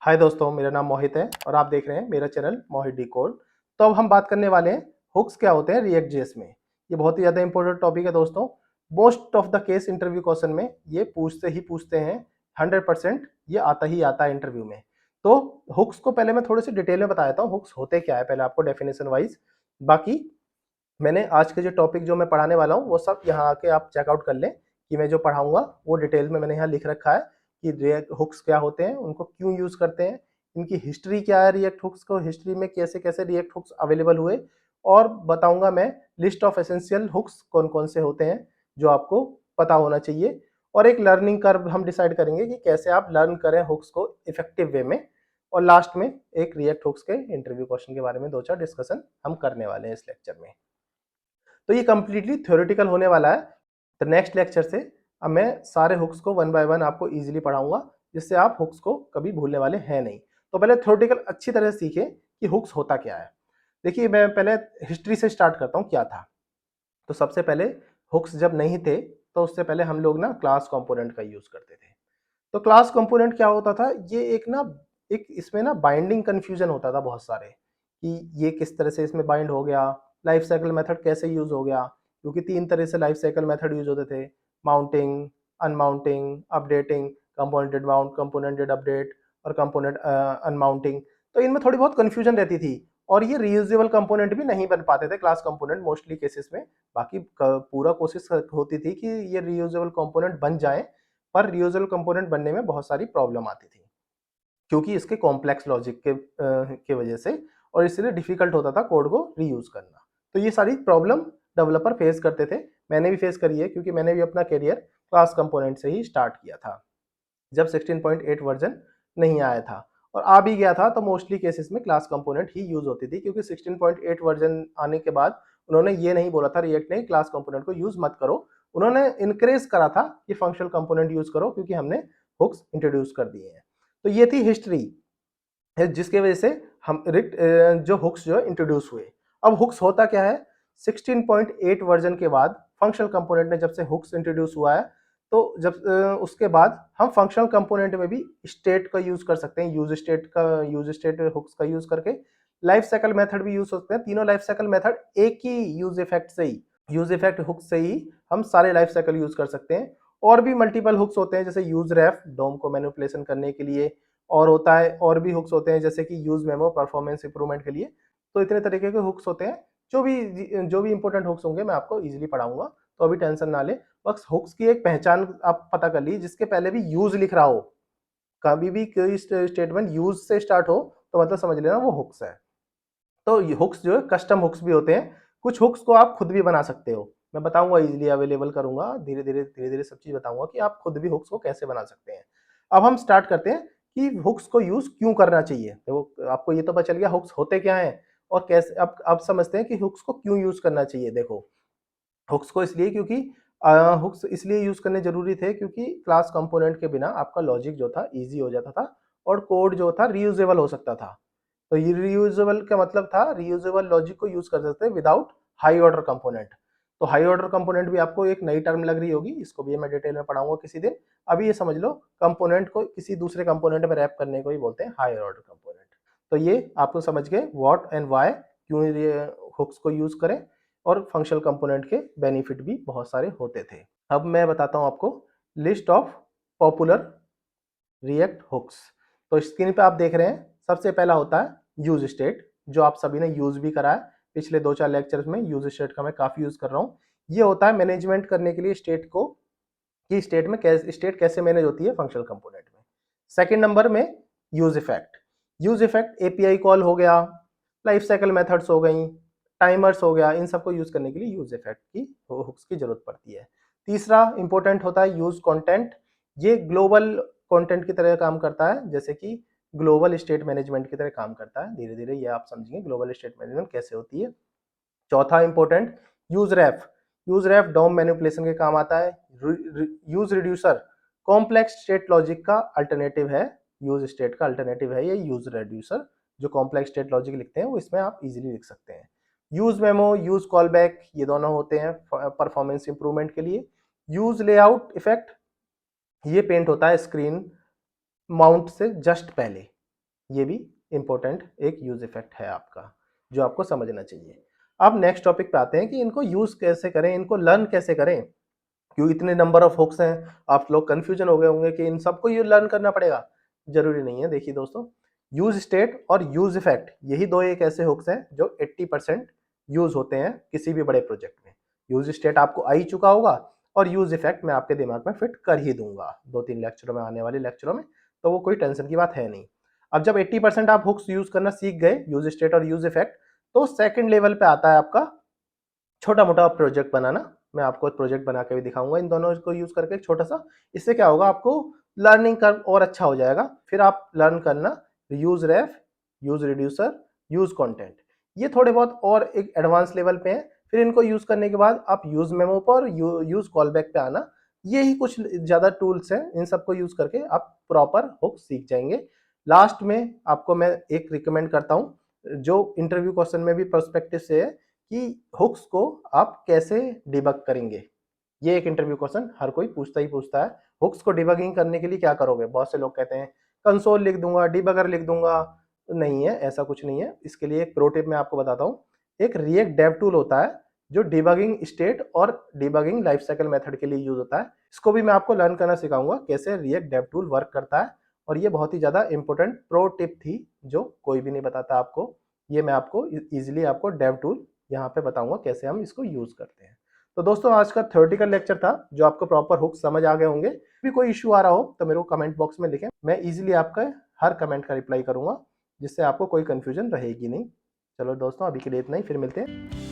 हाय दोस्तों, मेरा नाम मोहित है और आप देख रहे हैं मेरा चैनल मोहित डिकोड। तो अब हम बात करने वाले हैं हुक्स क्या होते हैं रिएक्ट जेएस में। ये बहुत ही ज़्यादा इंपॉर्टेंट टॉपिक है दोस्तों। Most of the case interview question में ये पूछते हैं। 100% ये आता ही आता है इंटरव्यू में। तो हुक्स को पहले मैं थोड़े से डिटेल में बता देता हूँ, हुक्स होते क्या है पहले आपको डेफिनेशन वाइज। बाकी मैंने आज के जो टॉपिक जो मैं पढ़ाने वाला हूँ वो सब यहाँ आके आप चेकआउट कर लें कि मैं जो पढ़ाऊंगा वो डिटेल में मैंने यहाँ लिख रखा है कि रिएक्ट हुक्स क्या होते हैं, उनको क्यों यूज़ करते हैं, इनकी हिस्ट्री क्या है, रिएक्ट हुक्स को हिस्ट्री में कैसे कैसे रिएक्ट हुक्स अवेलेबल हुए, और बताऊंगा मैं लिस्ट ऑफ एसेंशियल हुक्स कौन कौन से होते हैं जो आपको पता होना चाहिए। और एक लर्निंग कर्व हम डिसाइड करेंगे कि कैसे आप लर्न करें हुक्स को इफेक्टिव वे में। और लास्ट में एक रिएक्ट हुक्स के इंटरव्यू क्वेश्चन के बारे में दो चार डिस्कशन हम करने वाले हैं इस लेक्चर में। तो ये कंप्लीटली थ्योरेटिकल होने वाला है। तो नेक्स्ट लेक्चर से अब मैं सारे हुक्स को वन बाय वन आपको इजीली पढ़ाऊंगा, जिससे आप हुक्स को कभी भूलने वाले हैं नहीं। तो पहले थ्योरेटिकल अच्छी तरह से सीखें कि हुक्स होता क्या है। देखिए, मैं पहले हिस्ट्री से स्टार्ट करता हूँ क्या था। तो सबसे पहले हुक्स जब नहीं थे तो उससे पहले हम लोग ना क्लास कंपोनेंट का यूज करते थे। तो क्लास कंपोनेंट क्या होता था, ये एक इसमें ना बाइंडिंग कंफ्यूजन होता था बहुत सारे कि ये किस तरह से इसमें बाइंड हो गया, लाइफ साइकिल मेथड कैसे यूज हो गया, क्योंकि तीन तरह से लाइफ साइकिल मेथड यूज होते थे। माउंटिंग, अनमाउंटिंग, अपडेटिंग, कंपोनेंटेड माउंट, कंपोनेंटेड अपडेट और कंपोनेंट अनमाउंटिंग। तो इनमें थोड़ी बहुत कंफ्यूजन रहती थी और ये रीयूजेबल कंपोनेंट भी नहीं बन पाते थे क्लास कंपोनेंट मोस्टली केसेस में। बाकी पूरा कोशिश होती थी कि ये रीयूजेबल कंपोनेंट बन जाए, पर रियूजेबल कंपोनेंट बनने में बहुत सारी प्रॉब्लम आती थी क्योंकि इसके कॉम्प्लेक्स लॉजिक के वजह से, और इसलिए डिफिकल्ट होता था कोड को रीयूज करना। तो ये सारी प्रॉब्लम डेवलपर फेस करते थे। मैंने भी फेस करी है क्योंकि मैंने भी अपना करियर क्लास कंपोनेंट से ही स्टार्ट किया था जब 16.8 वर्जन नहीं आया था। और आ भी गया था तो मोस्टली केसेस में क्लास कंपोनेंट ही यूज होती थी, क्योंकि 16.8 वर्जन आने के बाद उन्होंने ये नहीं बोला था रिएक्ट ने क्लास कंपोनेंट को यूज मत करो, उन्होंने इनकरेज करा था कि फंक्शनल कंपोनेंट यूज करो, क्योंकि हमने हुक्स इंट्रोड्यूस कर दिए हैं। तो ये थी हिस्ट्री जिसके वजह से हम जो हुक्स जो इंट्रोड्यूस हुए। अब हुक्स होता क्या है, 16.8 वर्जन के बाद फंक्शनल कंपोनेंट ने जब से हुक्स इंट्रोड्यूस हुआ है, तो जब उसके बाद हम फंक्शनल कंपोनेंट में भी स्टेट का यूज कर सकते हैं, यूज स्टेट हुक्स का यूज करके लाइफ साइकिल मेथड भी यूज सकते हैं। तीनों लाइफ साइकिल मेथड एक ही यूज इफेक्ट हुक से ही हम सारे लाइफ साइकिल यूज कर सकते हैं। और भी मल्टीपल हुक्स होते हैं, जैसे यूज रेफ डोम को मैनिपुलेशन करने के लिए, और होता है और भी हुक्स होते हैं जैसे कि यूज मेमो परफॉर्मेंस इंप्रूवमेंट के लिए। तो इतने तरीके के हुक्स होते हैं। जो भी इंपॉर्टेंट हुक्स होंगे मैं आपको इजीली पढ़ाऊंगा, तो अभी टेंशन ना ले। बस हुक्स की एक पहचान आप पता कर ली, जिसके पहले भी यूज लिख रहा हो, कभी भी कोई स्टेटमेंट यूज से स्टार्ट हो तो मतलब समझ लेना वो हुक्स है। तो ये हुक्स जो है कस्टम हुक्स भी होते हैं। कुछ हुक्स को आप खुद भी बना सकते हो, मैं बताऊंगा इजीली अवेलेबल करूंगा, धीरे धीरे सब चीज बताऊंगा कि आप खुद भी हुक्स को कैसे बना सकते हैं। अब हम स्टार्ट करते हैं कि हुक्स को यूज क्यों करना चाहिए। तो आपको ये तो पता चल गया हुक्स होते क्या हैं और कैसे। अब समझते हैं कि हुक्स को क्यों यूज करना चाहिए। देखो, हुक्स को इसलिए क्योंकि हुक्स इसलिए यूज करने जरूरी थे क्योंकि क्लास कंपोनेंट के बिना आपका लॉजिक जो था इजी हो जाता था और कोड जो था रीयूजेबल हो सकता था। तो ये रीयूजेबल का मतलब था रीयूजेबल लॉजिक को यूज कर सकते हैं विदाउट हाई ऑर्डर कंपोनेंट। तो हाई ऑर्डर कंपोनेंट भी आपको एक नई टर्म लग रही होगी, इसको भी मैं डिटेल में पढ़ाऊंगा किसी दिन। अभी ये समझ लो, कंपोनेंट को किसी दूसरे कंपोनेंट में रैप करने को ही बोलते हैं हाई ऑर्डर कंपोनेंट। तो ये आपको समझ गए व्हाट एंड व्हाई, क्यों ये हुक्स को यूज करें, और फंक्शनल कंपोनेंट के बेनिफिट भी बहुत सारे होते थे। अब मैं बताता हूं आपको list of popular React hooks. तो स्क्रीन पे आप देख रहे हैं, सबसे पहला होता है यूज स्टेट, जो आप सभी ने यूज भी करा है। पिछले दो चार लेक्चर्स में यूज स्टेट का मैं काफी यूज कर रहा हूँ। ये होता है मैनेजमेंट करने के लिए स्टेट को, कि स्टेट कैसे मैनेज होती है फंक्शनल कंपोनेंट में। सेकंड नंबर में यूज इफेक्ट एपीआई कॉल हो गया, लाइफ साइकिल मेथड्स हो गई, टाइमर्स हो गया, इन सबको यूज करने के लिए यूज इफेक्ट की हुक्स की जरूरत पड़ती है। तीसरा इंपॉर्टेंट होता है यूज कंटेंट। ये ग्लोबल कंटेंट की तरह काम करता है, जैसे कि ग्लोबल स्टेट मैनेजमेंट की तरह काम करता है। धीरे धीरे ये आप समझेंगे ग्लोबल स्टेट मैनेजमेंट कैसे होती है। चौथा इंपॉर्टेंट यूज रैफ डॉम मैनिपुलेशन के काम आता है। Use reducer complex state logic का अल्टरनेटिव है, यूज स्टेट का अल्टरनेटिव है ये यूज रिड्यूसर। जो कॉम्प्लेक्स स्टेट लॉजिक लिखते हैं वो इसमें आप इजीली लिख सकते हैं। यूज मेमो, यूज कॉलबैक, ये दोनों होते हैं परफॉर्मेंस इंप्रूवमेंट के लिए। यूज लेआउट इफेक्ट, ये पेंट होता है स्क्रीन माउंट से जस्ट पहले। ये भी इंपॉर्टेंट एक यूज इफेक्ट है आपका, जो आपको समझना चाहिए। अब नेक्स्ट टॉपिक पे आते हैं कि इनको यूज कैसे करें, इनको लर्न कैसे करें। क्यों इतने नंबर ऑफ हुक्स हैं, आप लोग कंफ्यूजन हो गए होंगे कि इन सबको ये लर्न करना पड़ेगा। जरूरी नहीं है। देखिए दोस्तों, यूज स्टेट और यूज इफेक्ट, यही दो एक ऐसे हुक्स हैं जो 80% यूज होते हैं किसी भी बड़े प्रोजेक्ट में। यूज स्टेट आपको आ ही चुका होगा और यूज इफेक्ट मैं आपके दिमाग में फिट कर ही दूंगा 2-3 लेक्चरों में, आने वाले लेक्चरों में, तो वो कोई टेंशन की बात है नहीं। अब जब 80% आप हुक्स यूज करना सीख गए, यूज स्टेट और यूज इफेक्ट, तो सेकंड लेवल पे आता है आपका छोटा मोटा प्रोजेक्ट बनाना। मैं आपको प्रोजेक्ट बना के भी दिखाऊंगा इन दोनों को यूज करके छोटा सा। इससे क्या होगा, आपको लर्निंग कर्व और अच्छा हो जाएगा। फिर आप लर्न करना यूज रेफ, यूज रिड्यूसर, यूज कंटेंट। ये थोड़े बहुत और एक एडवांस लेवल पे हैं। फिर इनको यूज करने के बाद आप यूज मेमो पर, यूज कॉल बैक पे आना। यही कुछ ज्यादा टूल्स हैं, इन सबको यूज करके आप प्रॉपर हुक सीख जाएंगे। लास्ट में आपको मैं एक रिकमेंड करता हूं, जो इंटरव्यू क्वेश्चन में भी पर्सपेक्टिव से है, कि हुक्स को आप कैसे डिबग करेंगे। ये एक इंटरव्यू क्वेश्चन हर कोई पूछता ही पूछता है। हुक्स को डिबगिंग करने के लिए क्या करोगे? बहुत से लोग कहते हैं कंसोल लिख दूंगा, डिबगर लिख दूंगा। नहीं है, ऐसा कुछ नहीं है। इसके लिए एक प्रो टिप मैं आपको बताता हूँ। एक रिएक्ट डेव टूल होता है जो डिबगिंग स्टेट और डिबगिंग लाइफ साइकिल मेथड के लिए यूज होता है। इसको भी मैं आपको लर्न करना सिखाऊंगा कैसे रिएक्ट डेव टूल वर्क करता है। और ये बहुत ही ज्यादा इंपॉर्टेंट प्रो टिप थी जो कोई भी नहीं बताता आपको। ये मैं आपको इजीली आपको डेव टूल यहाँ पे बताऊंगा कैसे हम इसको यूज करते हैं। तो दोस्तों, आज का थ्योरेटिकल लेक्चर था जो आपको प्रॉपर हुक समझ आ गए होंगे। भी कोई इश्यू आ रहा हो तो मेरे को कमेंट बॉक्स में लिखें, मैं इजीली आपका हर कमेंट का रिप्लाई करूंगा, जिससे आपको कोई कंफ्यूजन रहेगी नहीं। चलो दोस्तों, अभी के लिए इतना ही, फिर मिलते हैं।